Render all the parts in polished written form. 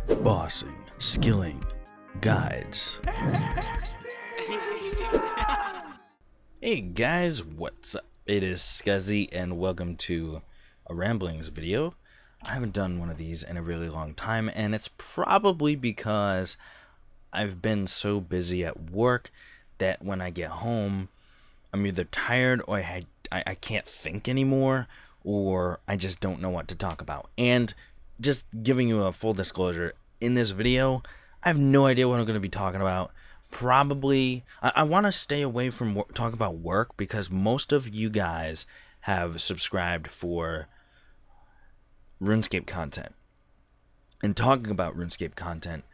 bossing, skilling, guides. Hey guys, what's up? It is Scuzzy and welcome to a ramblings video. I haven't done one of these in a really long time, and it's probably because I've been so busy at work that when I get home, I'm either tired or I can't think anymore, or I just don't know what to talk about. And just giving you a full disclosure, in this video, I have no idea what I'm going to be talking about. Probably, I want to stay away from talk about work because most of you guys have subscribed for Runescape content and talking about Runescape content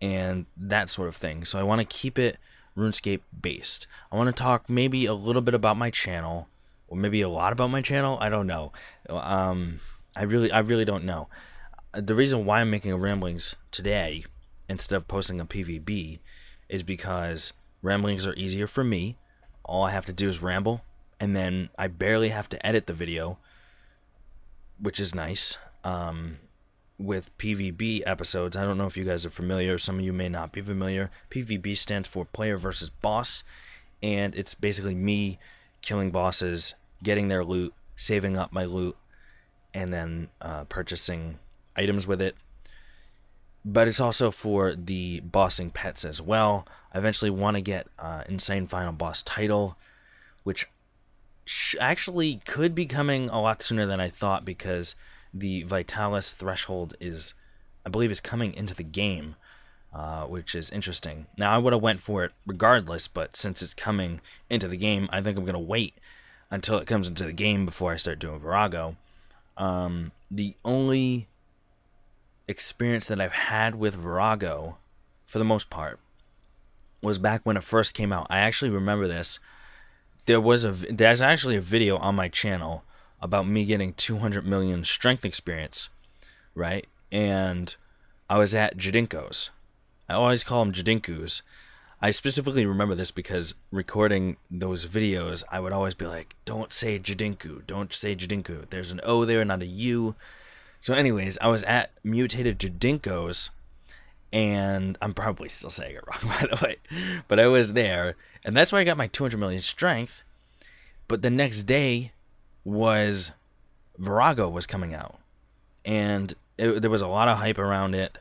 and that sort of thing. So I want to keep it Runescape based. I want to talk maybe a little bit about my channel, or maybe a lot about my channel. I don't know. I really don't know. The reason why I'm making a ramblings today instead of posting a PvB is because ramblings are easier for me. All I have to do is ramble, and then I barely have to edit the video, which is nice. With PvB episodes, I don't know if you guys are familiar, some of you may not be familiar. PvB stands for player versus boss, and it's basically me killing bosses, getting their loot, saving up my loot, and then purchasing items with it. But it's also for the bossing pets as well. I eventually want to get Insane Final Boss title, which actually could be coming a lot sooner than I thought, because the Vitalis threshold is, I believe, is coming into the game, which is interesting. Now, I would have went for it regardless, but since it's coming into the game, I think I'm going to wait until it comes into the game before I start doing Virago. The only experience that I've had with Virago, for the most part, was back when it first came out. I actually remember this. There's actually a video on my channel about me getting 200 million strength experience, right? And I was at Jadinko's. I always call them Jadinkus. I specifically remember this because recording those videos, I would always be like, don't say Jadinku, don't say Jadinku. There's an O there, not a U. So anyways, I was at Mutated Jadinko's, and I'm probably still saying it wrong, by the way, but I was there, and that's why I got my 200 million strength. But the next day was Virago was coming out, and there was a lot of hype around it,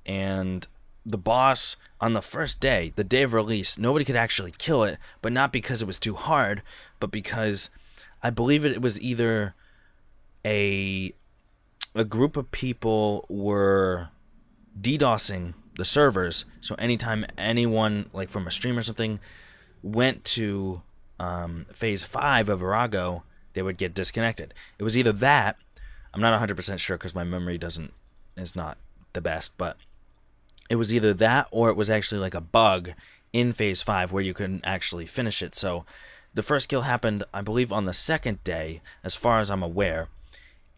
and the boss on the first day, the day of release, nobody could actually kill it, but not because it was too hard, but because I believe it was either a group of people were DDoSing the servers, so anytime anyone, like from a stream or something, went to phase 5 of Virago, they would get disconnected. It was either that, I'm not 100% sure because my memory is not the best, but it was either that or it was actually like a bug in phase 5 where you couldn't actually finish it. So the first kill happened, I believe, on the second day, as far as I'm aware.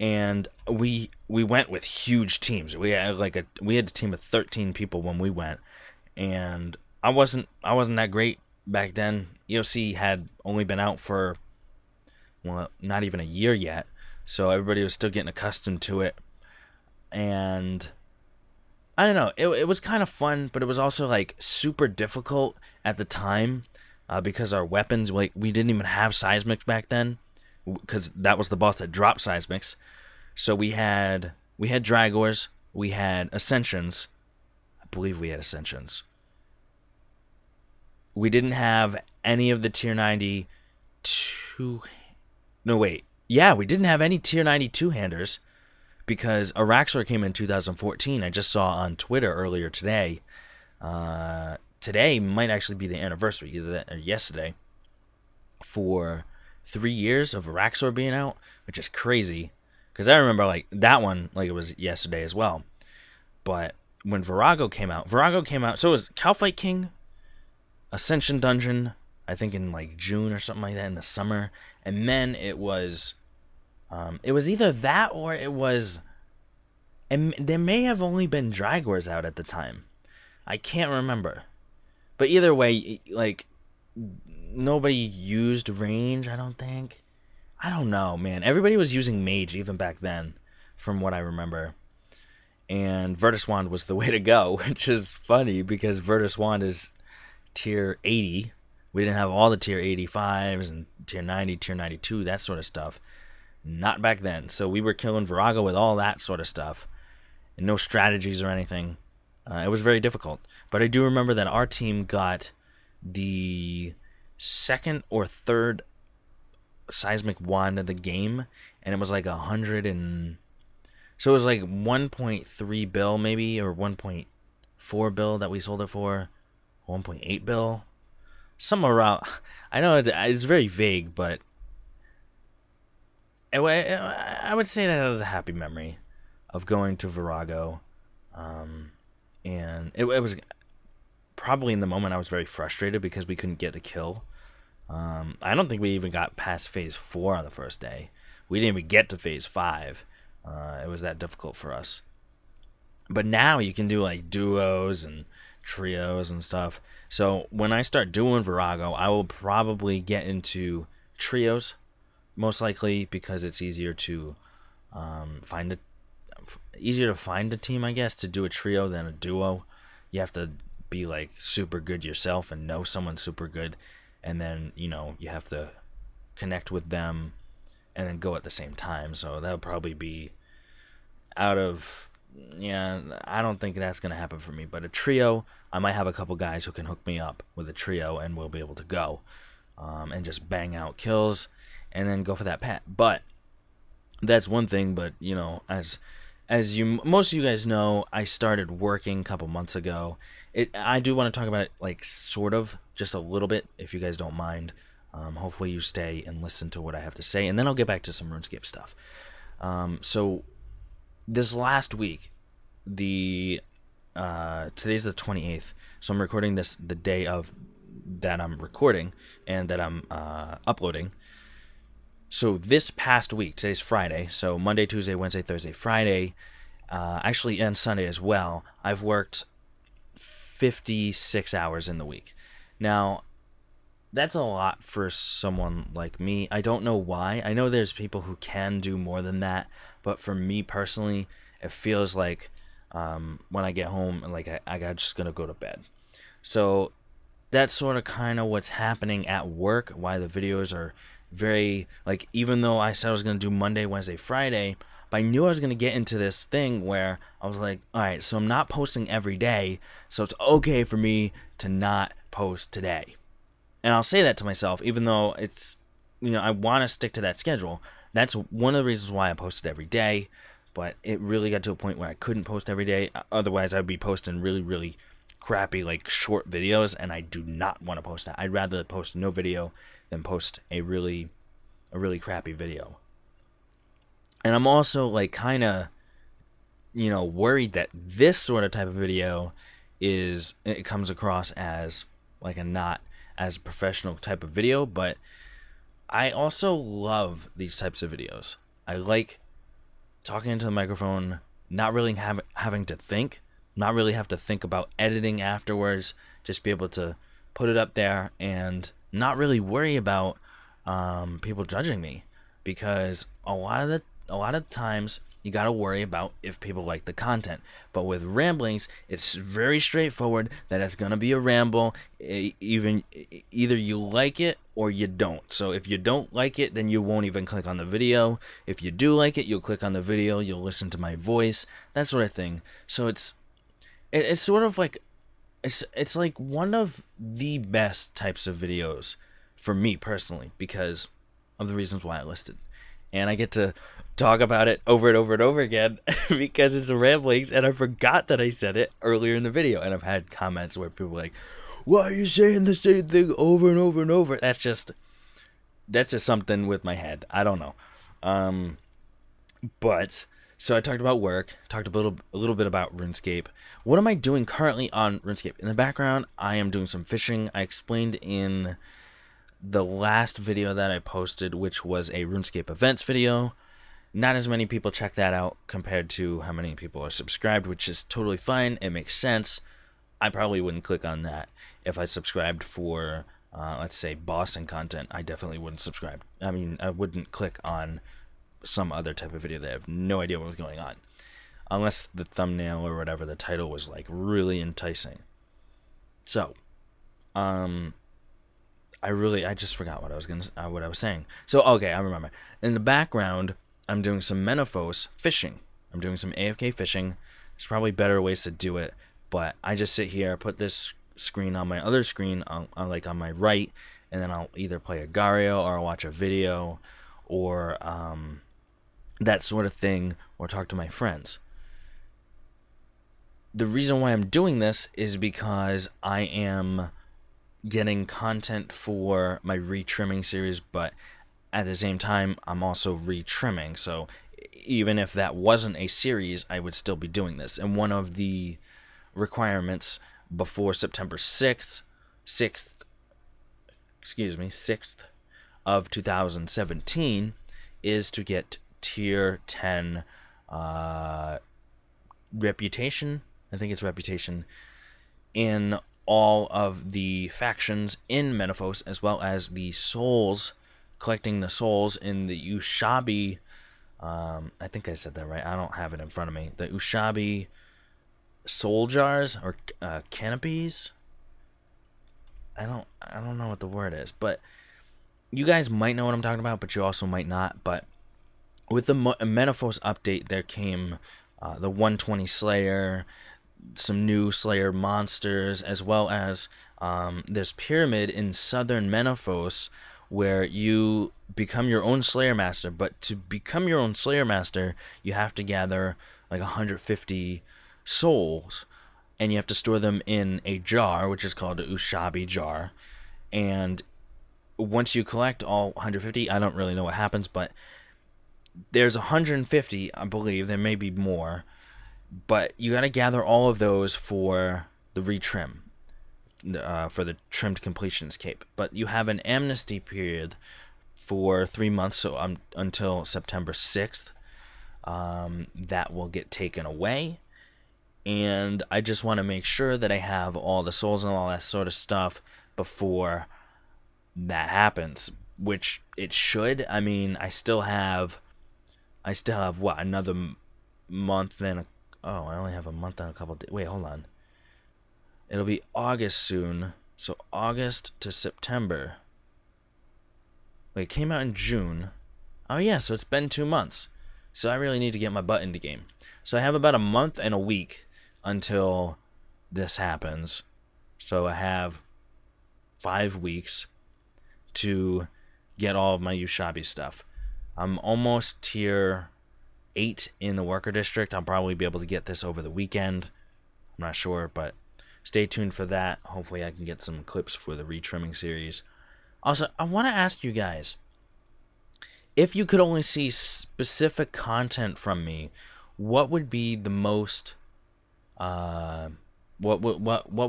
And we went with huge teams. We had a team of 13 people when we went, and I wasn't that great back then. EOC had only been out for, well, not even a year yet, so everybody was still getting accustomed to it. And I don't know, it was kind of fun, but it was also like super difficult at the time, because our weapons, like, we didn't even have seismics back then, because that was the boss that dropped seismics. So we had Dragors, we had Ascensions. I believe we had Ascensions. We didn't have any of the tier 92. No, wait. Yeah, we didn't have any tier 92 handers because Araxor came in 2014. I just saw on Twitter earlier today. Today might actually be the anniversary, either that or yesterday, for 3 years of Araxor being out, which is crazy, because I remember like that one like it was yesterday as well. But when Virago came out, so it was Calfight King, Ascension Dungeon, I think in like June or something like that, in the summer, and then it was either that or it was, and there may have only been Dragors out at the time. I can't remember, but either way, like, nobody used range, I don't think. I don't know, man. Everybody was using mage even back then, from what I remember. and Virtus Wand was the way to go, which is funny because Virtus Wand is tier 80. We didn't have all the tier 85s and tier 90, tier 92, that sort of stuff. Not back then. So we were killing Virago with all that sort of stuff, and no strategies or anything. It was very difficult. But I do remember that our team got the second or third seismic wand of the game, and it was like 100 and... So it was like 1.3 bill maybe, or 1.4 bill that we sold it for. 1.8 bill. Somewhere around... I know it's very vague, but... I would say that was a happy memory of going to Virago. And it was probably in the moment I was very frustrated because we couldn't get a kill. I don't think we even got past phase 4 on the first day. We didn't even get to phase 5. It was that difficult for us. But now you can do like duos and trios and stuff. So when I start doing Virago, I will probably get into trios, most likely, because it's easier to find a team, I guess, to do a trio than a duo. You have to be like super good yourself and know someone super good, and then you have to connect with them and then go at the same time. So that would probably be I don't think that's gonna happen for me. But a trio, I might have a couple guys who can hook me up with a trio, and we'll be able to go and just bang out kills and then go for that pet. But that's one thing. But as most of you guys know, I started working a couple months ago. I do want to talk about it, like, sort of, just a little bit, if you guys don't mind. Hopefully you stay and listen to what I have to say, and then I'll get back to some RuneScape stuff. So this last week, today's the 28th, so I'm recording this the day of that I'm recording and that I'm uploading. So this past week, today's Friday, so Monday, Tuesday, Wednesday, Thursday, Friday, actually, and Sunday as well, I've worked 56 hours in the week. Now, that's a lot for someone like me. I don't know why. I know there's people who can do more than that, but for me personally, it feels like when I get home, like I just gonna go to bed. So that's sort of kind of what's happening at work, why the videos are very, like, even though I said I was going to do Monday, Wednesday, Friday, but I knew I was going to get into this thing where I was like, alright, so I'm not posting every day, so it's okay for me to not post today. And I'll say that to myself, even though it's, I want to stick to that schedule. That's one of the reasons why I posted every day, but it really got to a point where I couldn't post every day. Otherwise, I'd be posting really, really crappy, like, short videos, and I do not want to post that. I'd rather post no video than post a really crappy video. And I'm also, like, kind of, worried that this sort of type of video it comes across as like a not as professional type of video, but I also love these types of videos. I like talking into the microphone, not really having to think, not really have to think about editing afterwards, just be able to put it up there and not really worry about people judging me, because a lot of times you gotta worry about if people like the content. But with ramblings, it's very straightforward that it's gonna be a ramble. Either you like it or you don't. So if you don't like it, then you won't even click on the video. If you do like it, you'll click on the video, you'll listen to my voice, that sort of thing. So it's sort of like it's like one of the best types of videos for me personally, because of the reasons why I listed. And I get to talk about it over and over and over again because it's ramblings, and I forgot that I said it earlier in the video. And I've had comments where people are like, why are you saying the same thing over and over and over? That's just something with my head. I don't know. But so I talked about work, talked a little bit about RuneScape. What am I doing currently on RuneScape? In the background, I am doing some fishing. I explained in the last video that I posted, which was a RuneScape events video. Not as many people check that out compared to how many people are subscribed, which is totally fine. It makes sense. I probably wouldn't click on that if I subscribed for, let's say, bossing content. I definitely wouldn't subscribe. I mean, I wouldn't click on some other type of video that I have no idea what was going on. unless the thumbnail or whatever, the title was like really enticing. So, I just forgot what I was saying. So, okay, I remember. In the background, I'm doing some Menifos fishing. I'm doing some AFK fishing. There's probably better ways to do it, but I just sit here, put this screen on my other screen, like on my right, and then I'll either play Agario or I'll watch a video or that sort of thing, or talk to my friends. The reason why I'm doing this is because I am getting content for my retrimming series, but at the same time, I'm also retrimming. So even if that wasn't a series, I would still be doing this. And one of the requirements before September 6th of 2017 is to get tier 10 reputation. I think it's reputation in all of the factions in Menifos, as well as the souls, collecting the souls in the Ushabi. I think I said that right. I don't have it in front of me. The Ushabi soul jars or canopies. I don't know what the word is, but you guys might know what I'm talking about, but you also might not. But with the Menifos update, there came the 120 Slayer, some new Slayer monsters, as well as there's Pyramid in southern Menifos, where you become your own Slayer Master. But to become your own Slayer Master, you have to gather like 150 souls, and you have to store them in a jar, which is called a Ushabi jar. And once you collect all 150, I don't really know what happens, but there's 150, I believe. There may be more, but you got to gather all of those for the retrim, for the trimmed completions cape. But you have an amnesty period for 3 months, so until September 6th, that will get taken away. And I just want to make sure that I have all the souls and all that sort of stuff before that happens, which it should. I mean, I still have what, another month and I only have a month and a couple days. Wait, hold on. It'll be August soon. So August to September. Wait, it came out in June. Oh yeah, so it's been 2 months. So I really need to get my butt into game. So I have about a month and a week until this happens. So I have 5 weeks to get all of my Ushabi stuff. I'm almost tier 8 in the worker district. I'll probably be able to get this over the weekend. I'm not sure, but stay tuned for that. Hopefully I can get some clips for the retrimming series. Also, I want to ask you guys, if you could only see specific content from me, what would be the most what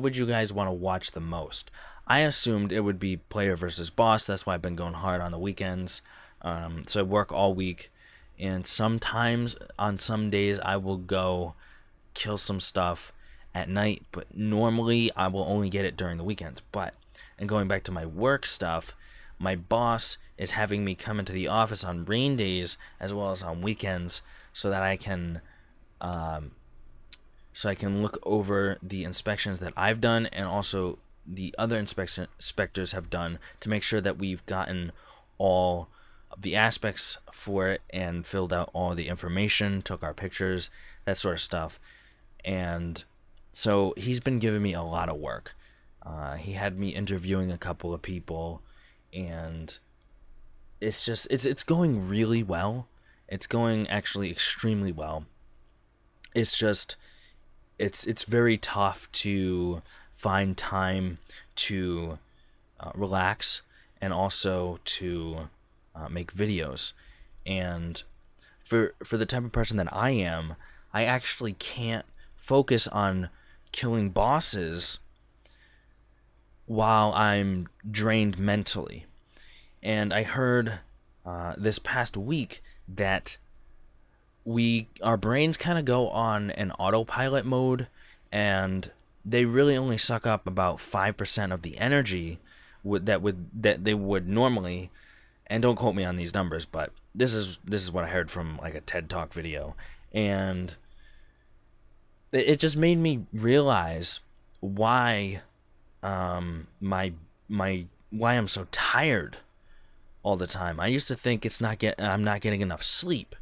would you guys want to watch the most? I assumed it would be player versus boss. That's why I've been going hard on the weekends. So I work all week, and sometimes on some days I will go kill some stuff at night, but normally I will only get it during the weekends. And going back to my work stuff, my boss is having me come into the office on rain days as well as on weekends, so that I can look over the inspections that I've done, and also the other inspectors have done, to make sure that we've gotten all of the aspects for it and filled out all the information, took our pictures, that sort of stuff. And so he's been giving me a lot of work. He had me interviewing a couple of people, and it's going really well. It's going actually extremely well. It's just it's very tough to find time to relax, and also to make videos. And for the type of person that I am, I actually can't focus on killing bosses while I'm drained mentally. And I heard this past week that our brains kind of go on an autopilot mode, and they really only suck up about 5% of the energy that they would normally. And don't quote me on these numbers, but this is what I heard from like a TED Talk video. And it just made me realize why my why I'm so tired all the time. I used to think I'm not getting enough sleep,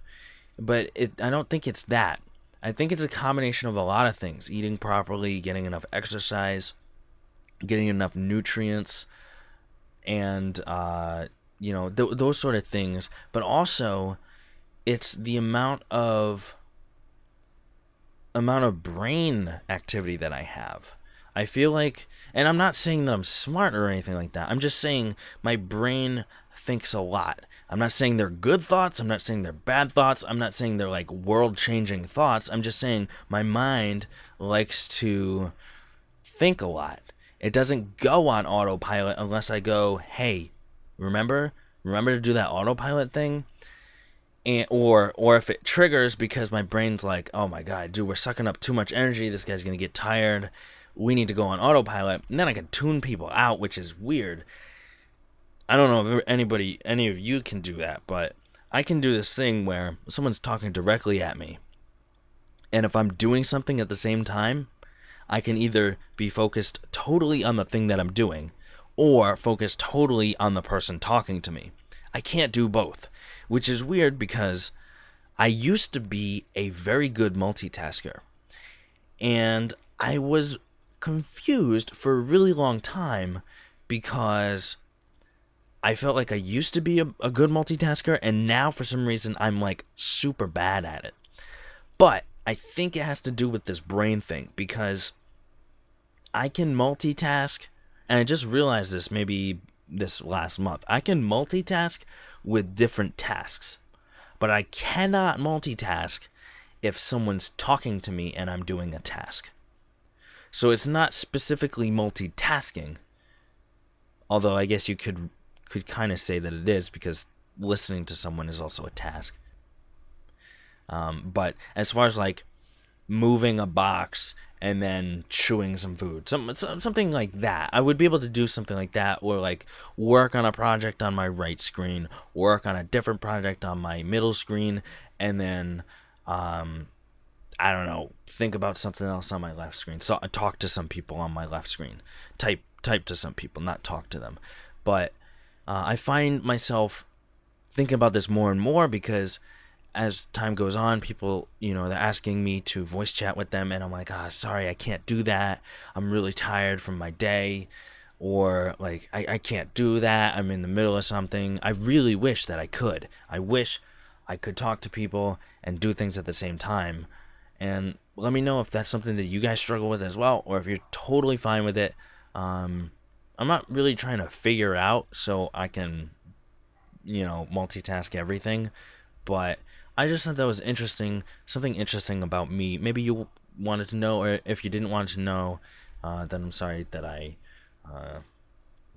but I don't think it's that. I think it's a combination of a lot of things: eating properly, getting enough exercise, getting enough nutrients, and those sort of things. But also, it's the amount of brain activity that I have. I feel like, and I'm not saying that I'm smart or anything like that. I'm just saying my brain thinks a lot. I'm not saying they're good thoughts. I'm not saying they're bad thoughts. I'm not saying they're like world-changing thoughts. I'm just saying my mind likes to think a lot. It doesn't go on autopilot unless I go, hey, remember to do that autopilot thing? And or if it triggers because my brain's like, oh my god, dude, we're sucking up too much energy. This guy's gonna get tired. We need to go on autopilot. And then I can tune people out, which is weird. I don't know if any of you can do that, but I can do this thing where someone's talking directly at me, and if I'm doing something at the same time, I can either be focused totally on the thing that I'm doing, or focus totally on the person talking to me. I can't do both, which is weird because I used to be a very good multitasker, and I was confused for a really long time because I felt like I used to be a good multitasker, and now for some reason I'm like super bad at it. But I think it has to do with this brain thing, because I can multitask, and I just realized this maybe this last month. I can multitask with different tasks, but I cannot multitask if someone's talking to me and I'm doing a task. So it's not specifically multitasking, although I guess you could kind of say that it is, because listening to someone is also a task. But as far as like moving a box and then chewing some food, something like that, I would be able to do something like that, or like work on a project on my right screen, work on a different project on my middle screen, and then I don't know, think about something else on my left screen. So I talk to some people on my left screen, type to some people, not talk to them. But I find myself thinking about this more and more, because as time goes on, people, they're asking me to voice chat with them, and I'm like, sorry, I can't do that. I'm really tired from my day, or like, I can't do that. I'm in the middle of something. I really wish that I could. I wish I could talk to people and do things at the same time. And let me know if that's something that you guys struggle with as well, or if you're totally fine with it. I'm not really trying to figure out so I can, multitask everything, but I just thought that was interesting, something interesting about me. Maybe you wanted to know, or if you didn't want to know, then I'm sorry that I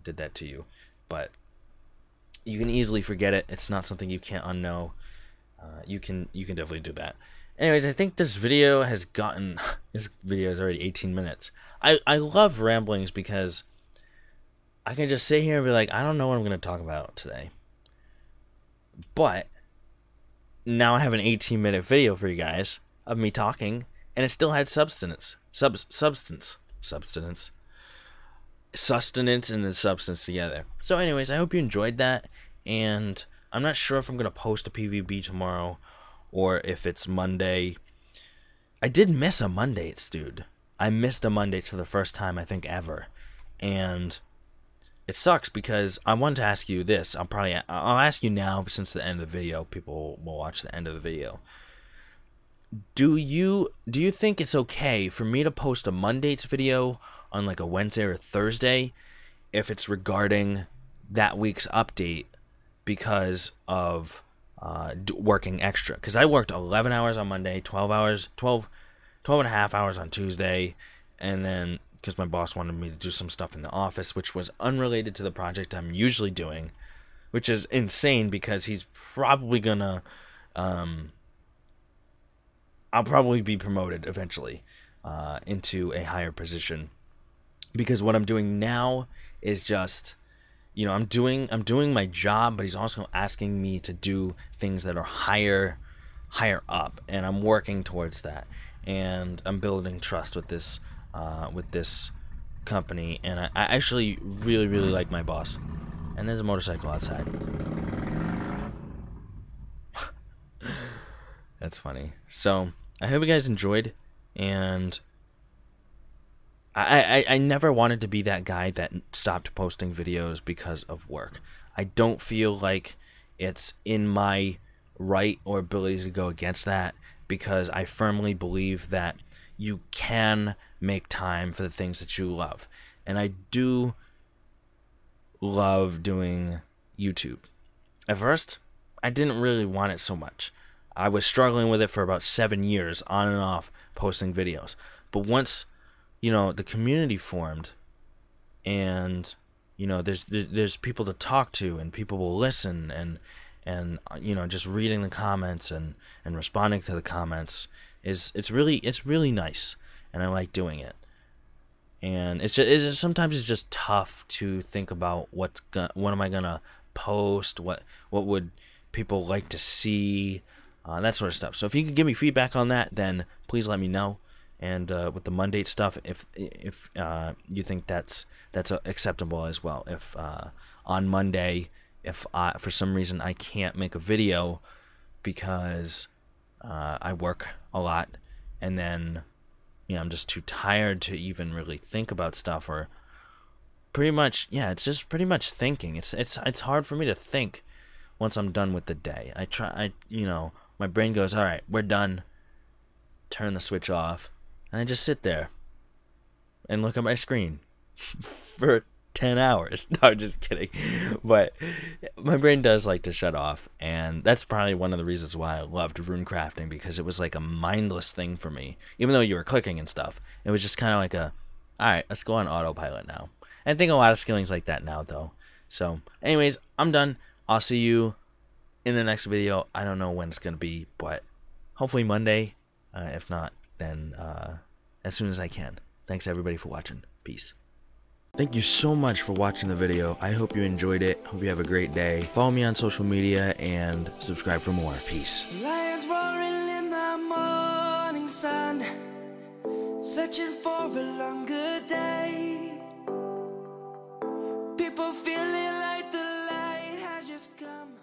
did that to you. But you can easily forget it. It's not something you can't unknow. You can definitely do that. Anyways, I think this video has gotten, this video is already 18 minutes. I love ramblings because I can just sit here and be like, I don't know what I'm going to talk about today. But now I have an 18-minute video for you guys of me talking, and it still had sustenance and the substance together. So anyways, I hope you enjoyed that, and I'm not sure if I'm going to post a PvB tomorrow or if it's Monday. I did miss a Mondays, dude. I missed a Mondays for the first time, I think, ever. And it sucks because I wanted to ask you this. I'll ask you now, since the end of the video. People will watch the end of the video. Do you think it's okay for me to post a Mondays video on like a Wednesday or Thursday if it's regarding that week's update because of working extra? Because I worked 11 hours on Monday, 12 and a half hours on Tuesday, and then because my boss wanted me to do some stuff in the office, which was unrelated to the project I'm usually doing, which is insane because he's probably gonna, I'll probably be promoted eventually into a higher position, because what I'm doing now is just, I'm doing my job, but he's also asking me to do things that are higher up, and I'm working towards that. and I'm building trust with this company, and I actually really like my boss. And there's a motorcycle outside. That's funny. So I hope you guys enjoyed, and I never wanted to be that guy that stopped posting videos because of work. I don't feel like it's in my right or ability to go against that, because I firmly believe that you can make time for the things that you love. And I do love doing YouTube. At first, I didn't really want it so much. I was struggling with it for about 7 years, on and off, posting videos. But once, you know, the community formed, and you know, there's people to talk to, and people will listen, and you know, just reading the comments and responding to the comments it's really nice, and I like doing it. And sometimes it's just tough to think about what am I gonna post, what would people like to see, that sort of stuff. So if you could give me feedback on that, then please let me know. And with the Monday stuff, if you think that's acceptable as well. If on Monday, if for some reason I can't make a video because I work a lot, and then, you know, I'm just too tired to even really think about stuff, or pretty much, yeah, it's just pretty much thinking. It's hard for me to think once I'm done with the day. You know, my brain goes, all right, we're done. Turn the switch off. And I just sit there and look at my screen for 10 hours. No, I'm just kidding. But my brain does like to shut off. And that's probably one of the reasons why I loved rune crafting, because it was like a mindless thing for me. Even though you were clicking and stuff, it was just kind of like alright, let's go on autopilot now. And I think a lot of skilling's like that now, though. So, anyways, I'm done. I'll see you in the next video. I don't know when it's going to be, but hopefully Monday. If not, then as soon as I can. Thanks everybody for watching. Peace. Thank you so much for watching the video. I hope you enjoyed it. Hope you have a great day. Follow me on social media and subscribe for more. Peace. Lions roaring in the morning sun, searching for a longer day. People feeling like the light has just come.